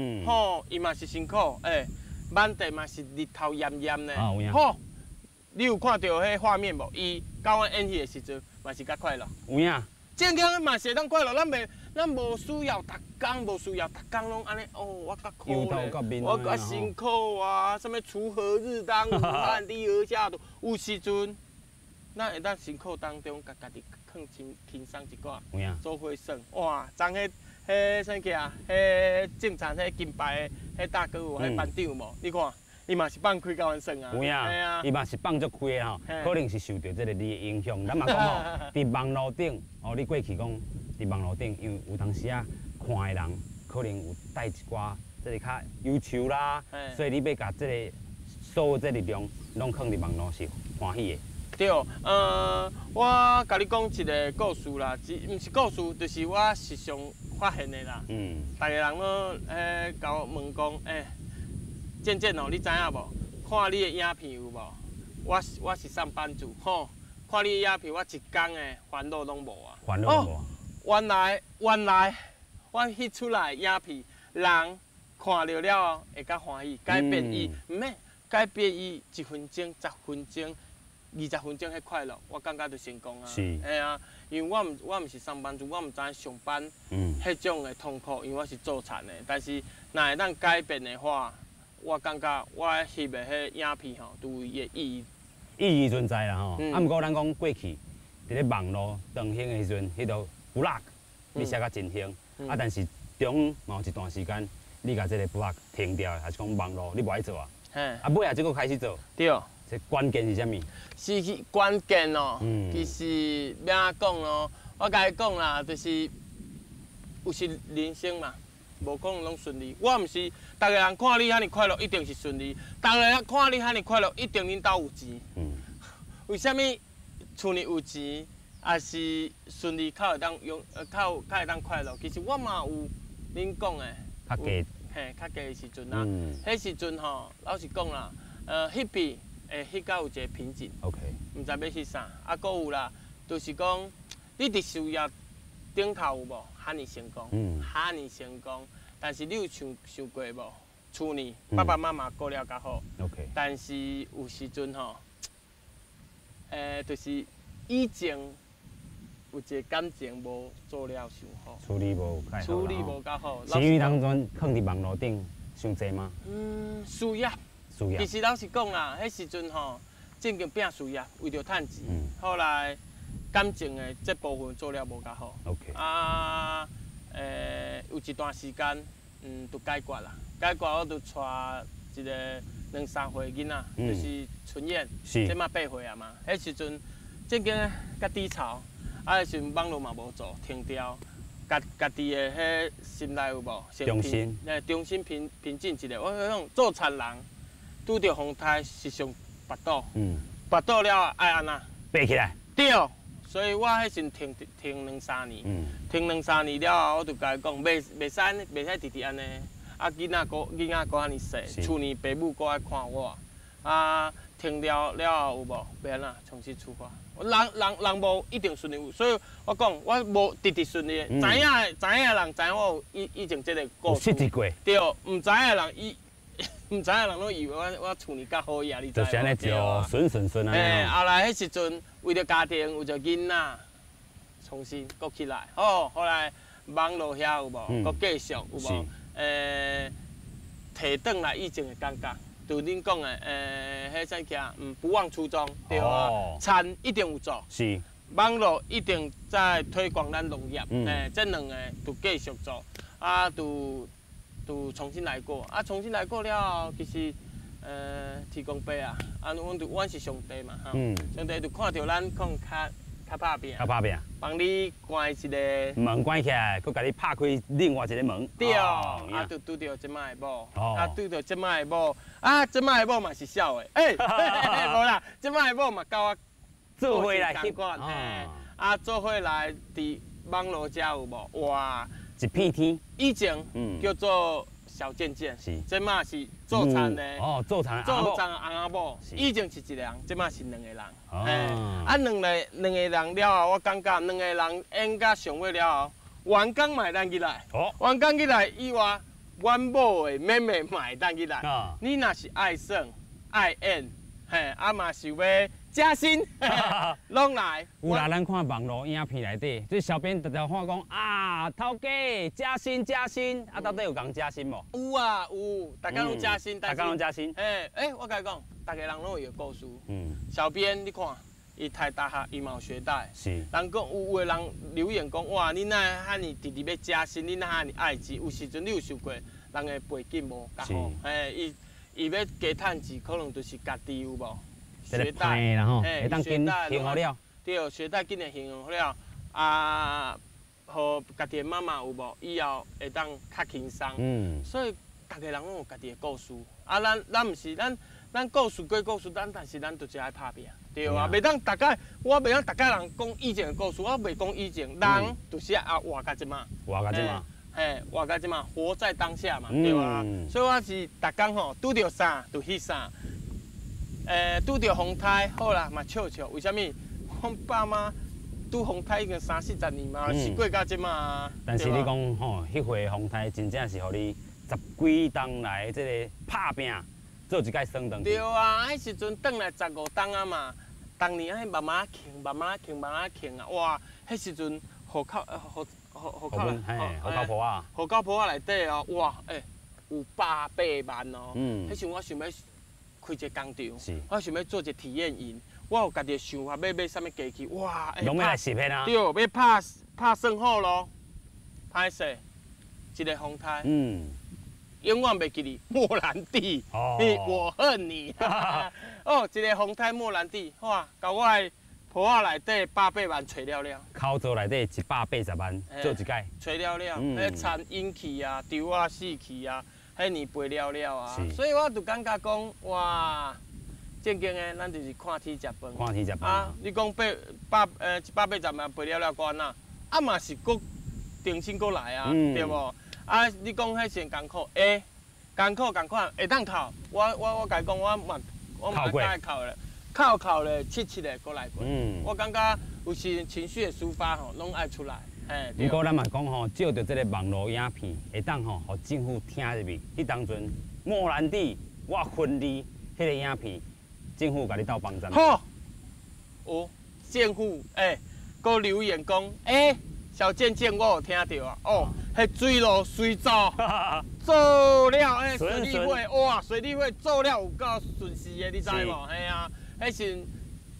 Speaker 8: 伊嘛是辛苦，满地嘛是日头炎炎的，你有看到迄画面无？伊甲阮演戏的时阵，嘛是较快乐。
Speaker 1: 有影。
Speaker 8: 正经嘛是当快乐，咱无需要逐工，无需要逐工拢安尼我较苦咧，我较辛苦啊，什么锄禾日当午，汗滴禾下土。有时阵，咱会当辛苦当中，家己放轻松一寡，做伙耍。哇，昨个迄啥个啊？迄正常迄金牌迄大哥有迄班长无？你看，伊嘛是放开甲阮算啊。
Speaker 1: 有影，伊嘛是放足开的吼，可能是受到这个你的影响。咱嘛讲吼，伫网络顶，哦，你过去讲伫网络顶，因为有当时啊，看的人可能有带一寡这个较优秀啦，所以你要甲这个所有这力量拢放伫网络是欢喜的。
Speaker 8: 对，我甲你讲一个故事啦，毋是故事，就是我实上发现的啦。大家人都甲我问讲，渐渐哦，你知影无？看你的影片有无？我是上班族，吼，看你的影片，我一天的烦恼拢无啊。
Speaker 1: 烦恼拢无。
Speaker 8: 原来，我翕出来影片，人看了了会较欢喜，改变伊，毋免改变伊1分钟、10分钟。 20分钟迄快乐，我感觉就成功啊！
Speaker 1: 是，
Speaker 8: 哎啊，因为我毋是上班族，我毋知影上班迄种的痛苦，因为我是做田的。但是若会当改变的话，我感觉我翕的迄影片吼，都有伊的意义。
Speaker 1: 意义存在啦吼。啊，毋过咱讲过去，伫咧网络当兴的时阵，迄个 vlog 你写甲真兴，啊，但是中某一段时间，你甲这个 vlog 停掉，还是讲网络你无爱做啊？啊，尾啊，这个开始做。
Speaker 8: 对。
Speaker 1: 这关键是啥物？
Speaker 8: 是关键哦，其实要安讲咯，我甲你讲啦，就是有时人生嘛，无可能拢顺利。我毋是，逐个人看你遐尼快乐，一定是顺利；逐个人看你遐尼快乐，一定恁兜有钱。为什么厝里有钱，也是顺利，较会当用，较会当快乐？其实我嘛有恁讲的，
Speaker 1: 较低，
Speaker 8: 嘿，较低的时阵啊，迄时阵吼，老实讲啦，迄边。 迄个有一个瓶颈
Speaker 1: ，OK，
Speaker 8: 毋知要翕啥，啊，搁有啦，就是讲你伫事业顶头有无遐尼成功，遐尼成功，但是你有想过无？厝里爸爸妈妈过了较好
Speaker 1: ，OK，
Speaker 8: 但是有时阵吼，就是以前有一个感情无做了上好，
Speaker 1: 处理无
Speaker 8: 较好，
Speaker 1: 是因为当中放伫网络顶伤济吗？
Speaker 8: 事业。 其实老实讲啦，迄时阵吼，正经拼事业，为着趁钱。后来感情的这部分做了无较好。
Speaker 1: OK。
Speaker 8: 啊，有一段时间，就解决啦。解决我就带一个2、3岁囡仔，就是春燕，即马8岁啊嘛。迄时阵正经较低潮，啊，迄时阵网络嘛无做，停掉。家己的迄心内有无？重新平静一下。我讲做田人。 拄着风台是上跋倒，跋倒了爱安那
Speaker 1: 爬起来。
Speaker 8: 对，所以我迄阵停2、3年，停2、3年了后，我就甲伊讲，袂使直直安尼。啊，囡仔搁安尼细，厝里爸母搁爱看我，啊，停了后有无？袂安那重新出发。人无一定顺利，所以我讲我无直直顺利。知影的人知影我有以前这个故事。
Speaker 1: 有失过。
Speaker 8: 对，毋知影的人毋知影人拢以为我厝里较好呀，你知影？
Speaker 1: 就是安尼就顺啊。
Speaker 8: 后来迄时阵为着家庭，为着囡仔，重新搁起来。哦，后来网络遐有无？搁继续有无？摕转来以前的感觉，就恁讲的迄啥叫不忘初衷，对啊。田一定有做。
Speaker 1: 是。
Speaker 8: 网络一定在推广咱农业，这2个就继续做，啊，就重新来过，啊，重新来过了，其实，天公伯啊，阮是上帝嘛，上帝就看到咱讲较拍拼，帮你关一个
Speaker 1: 门关起来，佮甲你拍开另外一个门。
Speaker 8: 对，啊，就拄到即摆的某，啊，拄到即摆的某，啊，即摆的某嘛是少的，无啦，即摆的某嘛甲我
Speaker 1: 做伙来翕，
Speaker 8: 啊，做伙来伫网络遮有无？哇！
Speaker 1: 一片天，
Speaker 8: 以前叫做小贱贱，即马是做田的，
Speaker 1: 做田
Speaker 8: 翁仔某，以前是一个人，即马是2个人。啊，两个人了后，我感觉2个人演甲上尾了后，员工嘛会当起来，员工起来以外，阮某的妹妹嘛会当起来。你若是爱耍爱演，啊嘛想要。 加薪，拢来。
Speaker 1: 有啦，咱看网络影片内底，即小编直直看讲啊，头家加薪，啊，到底有讲加薪无？
Speaker 8: 有啊，有，大家拢加薪，
Speaker 1: 大家拢加薪。
Speaker 8: 我甲你讲，大家人拢有故事。小编，你看，伊台大学伊嘛有学贷。
Speaker 1: 是。
Speaker 8: 人讲有个人留言讲，哇，你哪遐尼直直要加薪，你哪遐尼爱钱？有时阵你有想过，人的背景无较好，伊要加趁钱，可能就是家己有无？
Speaker 1: 学贷，然后会当紧还好了。
Speaker 8: 对，学贷紧的还好了，啊，互家己的妈妈有无？以后会当较轻松。所以大家人拢有家己的故事，啊，咱毋是咱故事归故事，但是咱就是爱拍拼，对啊，袂当大家我袂当大家人讲以前的故事，我袂讲以前，人就是要活到即马，
Speaker 1: 活到即马，
Speaker 8: 活到即马，活在当下嘛，对啊，所以我是逐工吼拄着啥就翕啥，拄着风台好啦嘛笑笑，为虾米？阮爸妈拄风台已经30-40年嘛，是过到即马。
Speaker 1: 但是你讲吼，迄回风台真正是互你10几冬来即个拍拼，做一届算长。
Speaker 8: 对啊，迄时阵转来15冬啊嘛，当年迄慢慢庆啊，哇！迄时阵户口
Speaker 1: 户口簿啊，
Speaker 8: 户口簿啊内底哦，哇，有180万哦。迄时我想要开一个工厂，我想要做一个体验营。我有家己的想法，要买啥物机器，哇！
Speaker 1: 拢要来实现啊！
Speaker 8: 对，要拍算好咯，歹势，一个风台，永远袂记你莫兰蒂，我恨你。哦，一个风台莫兰蒂，哇，甲我的铺仔内底180万找了了。
Speaker 1: 口座内底180万做一届，
Speaker 8: 找了了，迄产引气啊、丢啊、死气啊，迄年赔了了啊，所以我就感觉讲，哇！正经的，咱就是看天食饭。
Speaker 1: 看天食饭
Speaker 8: 啊！你讲180万赔了关哪？啊嘛是搁重新搁来啊，对无？啊，你讲迄先艰苦，艰苦共款会当哭。我甲伊讲，我嘛爱哭咧，哭咧，七咧，搁来过。我感觉有时情绪的抒发吼，拢爱出来。
Speaker 1: 不过咱嘛讲吼，照着这个网络影片，会当吼，互政府听入去。迄当阵莫兰蒂我婚礼迄个影片。政府甲你斗帮站。
Speaker 8: 好，政府搁留言讲，小健健我有听到啊，迄水路水做做了，水利会哇，水利会做了有够顺势的，你知无？嘿啊，迄时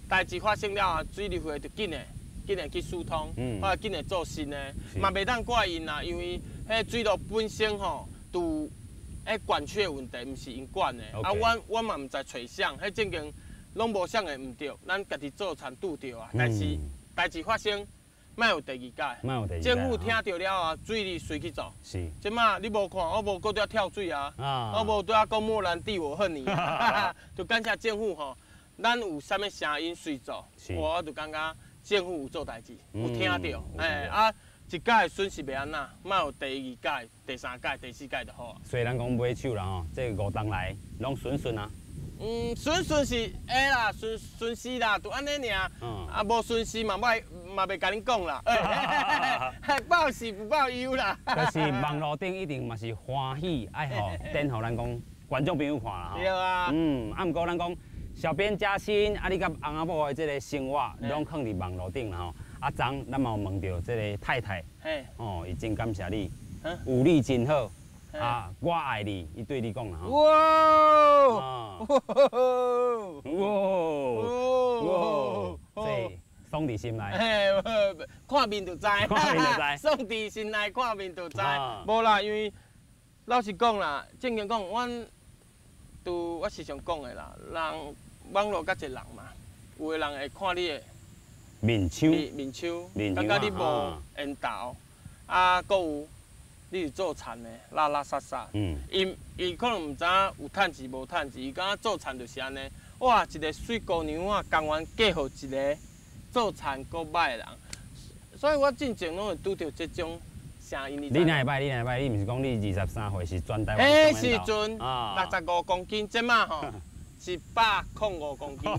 Speaker 8: 代志发生了啊，水利会就紧的去疏通，或者紧的做新的，嘛袂当怪因啦，因为迄水路本身吼就。管缺问题，毋是因管的。啊，我嘛毋知找啥，迄正经拢无啥个毋对，咱家己做田拄着啊。但是代志发生，莫有第二届。政府听到了啊，水利随去做。
Speaker 1: 是。
Speaker 8: 即马你无看，我无搁在跳水啊，我无在讲莫兰蒂我恨你啊。就感谢政府吼，咱有啥物声音随做，我就感觉政府有做代志，有听到。一届的损失袂安那，莫有第2届、第3届、第4届就好啊。
Speaker 1: 虽然讲买手啦吼，这5冬来拢顺啊。
Speaker 8: 顺是会啦，顺势啦，就安尼尔。啊，无顺势嘛袂甲恁讲啦。报喜不报忧啦。
Speaker 1: 但是网络顶一定嘛是欢喜，爱吼等互咱讲观众朋友看啦吼。
Speaker 8: 对啊。
Speaker 1: 啊，毋过咱讲小编加薪，啊，你甲翁仔某的这个生活拢放伫网络顶啦吼。啊，昨咱嘛有问到这个太太，伊真感谢你，有你真好，啊，我爱你，伊对你讲啦吼。哇，这爽伫心内。
Speaker 8: 看面就知，爽伫心内，看面就知。无啦，因为老实讲啦，正经讲，我时常讲的啦，人网络甲一人嘛，有的人会看你的。面手，感觉你无缘投，啊，搁有你是做田的，拉拉撒撒，伊可能毋知影有趁钱无趁钱，伊感觉做田就是安尼，哇，一个水姑娘啊，甘愿嫁互一个做田搁歹的人，所以我进前拢会拄着这种声音。
Speaker 1: 你哪会歹？你毋是讲你23岁是全台湾？
Speaker 8: 迄时阵65公斤，即马吼。105公斤，
Speaker 1: 加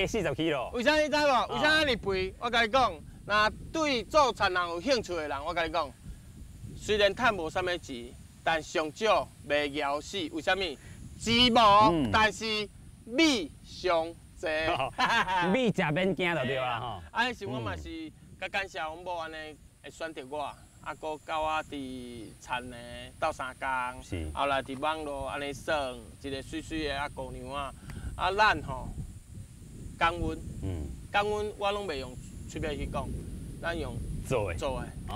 Speaker 1: 40 kg。
Speaker 8: 为啥你知无？为啥你肥？我甲你讲，若对做田人有兴趣的人，我甲你讲，虽然趁无啥物钱，但上少袂枵死。为啥物？钱无，但是米上济。
Speaker 1: 米食免惊就对啦吼。
Speaker 8: 啊，是我嘛是甲感谢阮某安尼会选择我。啊，搁教我伫田呢斗3工，后来伫网络安尼耍，一个水水的姑娘啊，咱吼降温，降温我拢袂用嘴巴去讲，咱用
Speaker 1: 做的，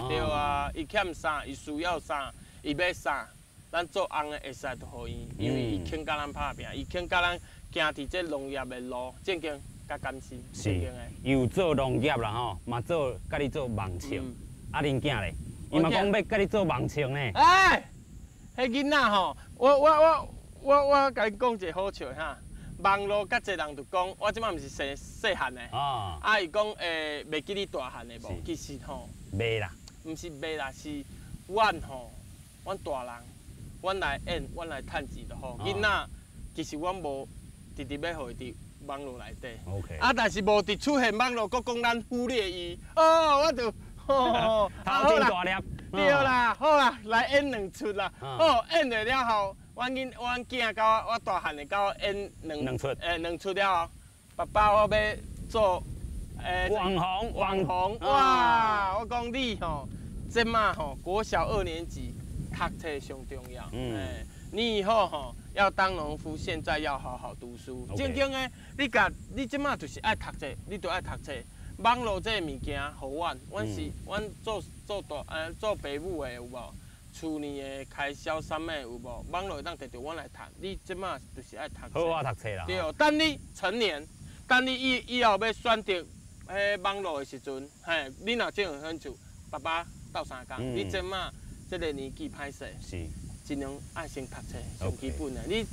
Speaker 8: 对啊，伊欠啥，伊需要啥，伊要啥，咱做翁的会使都互伊，因为伊肯甲咱拍拼，伊肯甲咱行伫这农业的路，正经甲甘心，正经的。
Speaker 1: 有做农业啦吼，嘛做甲你做网唱，啊恁囝咧，伊嘛讲要甲你做网唱呢。
Speaker 8: 哎，迄囡仔吼，我甲你讲一个好笑的哈。网络甲侪人就讲，我即摆毋是细汉的，伊讲袂记你大汉的无？其实吼，
Speaker 1: 袂啦，
Speaker 8: 毋是袂啦，是阮吼，阮大人，阮来演，阮来趁钱就好。囡仔其实阮无直直要互伊伫网络内底，但是无伫出现网络，佫讲咱忽略伊，我就头
Speaker 1: 前大粒，
Speaker 8: 对啦，好啦，来演2出啦，好演落了后。阮囝甲我大汉的甲我演2出了后，爸爸我要做网红，哇！我讲你吼，即马吼国小2年级读册上重要，你以后吼要当农夫，现在要好好读书。正经的，你即马就是爱读册，你就爱读册。网络这个物件，互阮阮做爸母的有无？厝里的开销啥物有无？网络会当摕着阮来读，你即马就是爱读册。
Speaker 1: 好读册啦。
Speaker 8: 对，等你成年，等你以后要选择迄网络的时阵，你若真有兴趣，爸爸斗相共。你即马这个年纪歹势，
Speaker 1: 是
Speaker 8: 尽量爱先读册，上基本的。你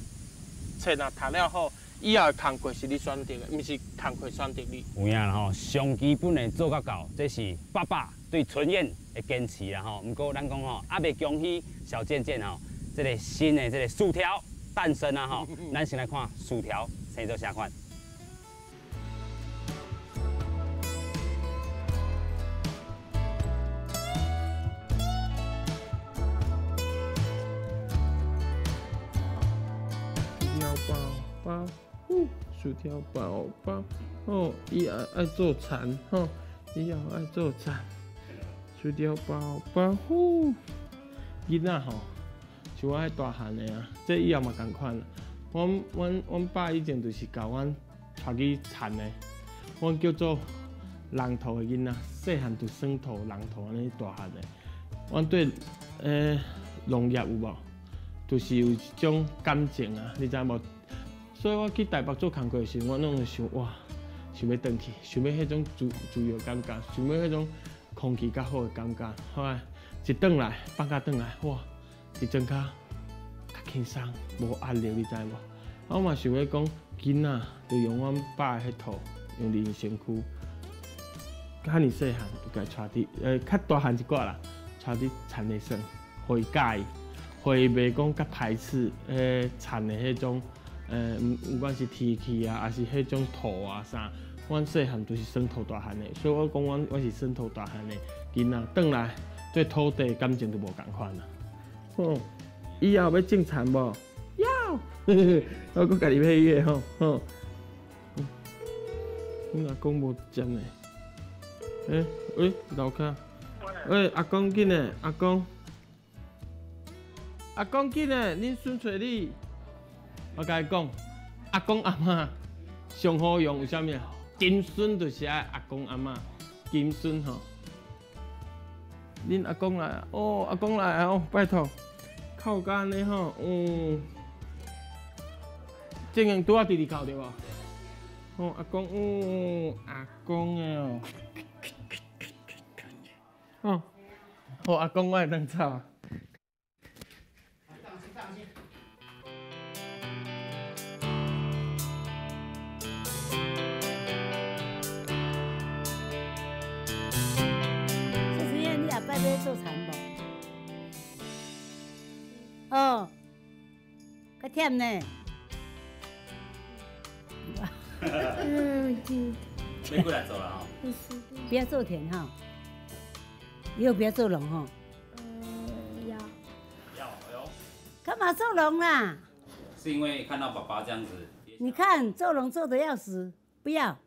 Speaker 8: 册若读了好，以后的工课是你选择的，毋是工课选择你。
Speaker 1: 有影啦吼，上基本的做到到，这是爸爸对春燕的坚持啦吼。不过咱讲吼，还未恭喜小健健吼，这个新的这个薯条诞生啊吼。咱先来看薯条生做啥款。
Speaker 11: 薯条包包，伊也爱做田，伊也爱做田。薯条包包，囡仔吼，像我迄大汉的啊，这以后嘛共款啦。阮爸以前就是教阮带去田的，阮叫做人头的囡仔，细汉就算头人头安尼大汉的。阮对农业有无，就是有一种感情啊，你知无？所以我去台北做工课时，我拢会想哇，想要转去，想要迄种自由感觉，想要迄种空气较好的感觉。好啊，一转来，放假转来，哇，一整较轻松，无压力，你知无？我嘛想要讲，囡仔就用阮爸的迄套，用人身躯，较尔细汉就甲带伫，较大汉一寡啦，带伫田里耍，互伊喜欢，互伊袂讲较排斥田的迄种。不管是天气啊，还是迄种土啊啥，阮细汉就是算土大汉的，所以我讲我是算土大汉的囡仔，转来对土地感情就无共款啦。以后要种田无？要，我搁家己配乐吼。你阿公无接呢？喂，楼骹。喂，阿公紧的，阿公紧的，恁孙找你。我甲你讲，阿公阿嬷上好用，为啥物啊？金孙就是爱阿公阿嬷，金孙吼。恁阿公来啊！阿公来啊！拜托，靠干的吼，正经拄啊弟弟靠对无？阿公，阿公的好阿公我会当走。
Speaker 13: 要做田无？较忝呢。
Speaker 1: 要过来做了哈。
Speaker 13: 不要做田哈，以后不要做农哈。
Speaker 9: 要。
Speaker 13: 干嘛做农啦？
Speaker 1: 是因为看到爸爸这样子。
Speaker 13: 你看做农做得要死，不要。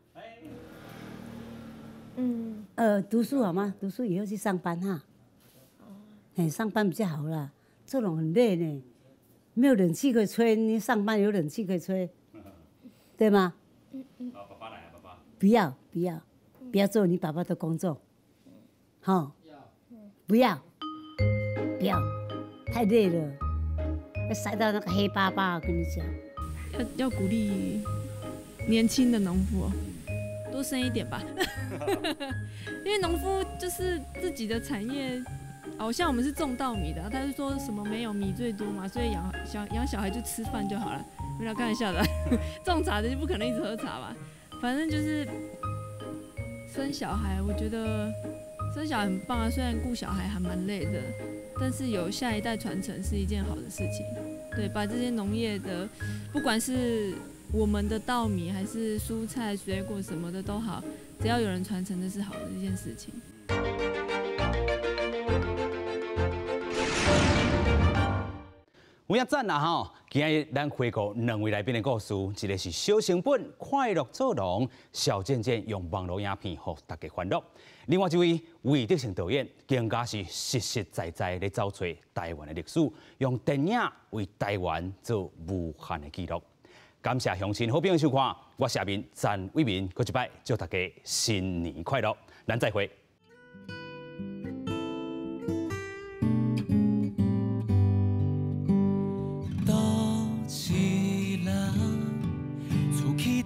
Speaker 13: 读书好吗？读书以后去上班哈。上班比较好啦，做农很累呢，没有冷气可以吹，你上班有冷气可以吹，对吗？
Speaker 1: 爸爸来了，爸
Speaker 13: 不要做你爸爸的工作，好，不要，太累了，要晒到那个黑巴巴。我跟你讲，
Speaker 12: 要鼓励年轻的农夫多生一点吧，因为农夫就是自己的产业。像我们是种稻米的，他是说什么没有米最多嘛，所以养小孩就吃饭就好了。没有开玩笑的，种茶的就不可能一直喝茶吧。反正就是生小孩，我觉得生小孩很棒啊。虽然顾小孩还蛮累的，但是有下一代传承是一件好的事情。对，把这些农业的，不管是我们的稻米还是蔬菜、水果什么的都好，只要有人传承，这是好的一件事情。
Speaker 1: 有影赞啦吼！今日咱回顾两位来宾的故事，一个是小成本快乐做农，小渐渐用网络影片互大家欢乐；另外一位魏德成导演更加是实实在在咧找找台湾的历史，用电影为台湾做无限的记录。感谢乡亲好朋友收看，我是阿明詹伟民，搁一摆祝大家新年快乐，咱再会。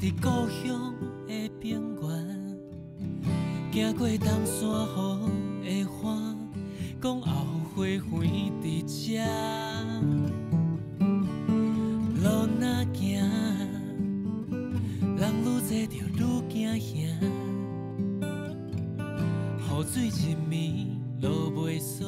Speaker 7: 伫故乡的平原，行过东山雨的花，讲后花园伫遮。路若行，人愈多就愈惊吓。雨水入暝，路袂煞。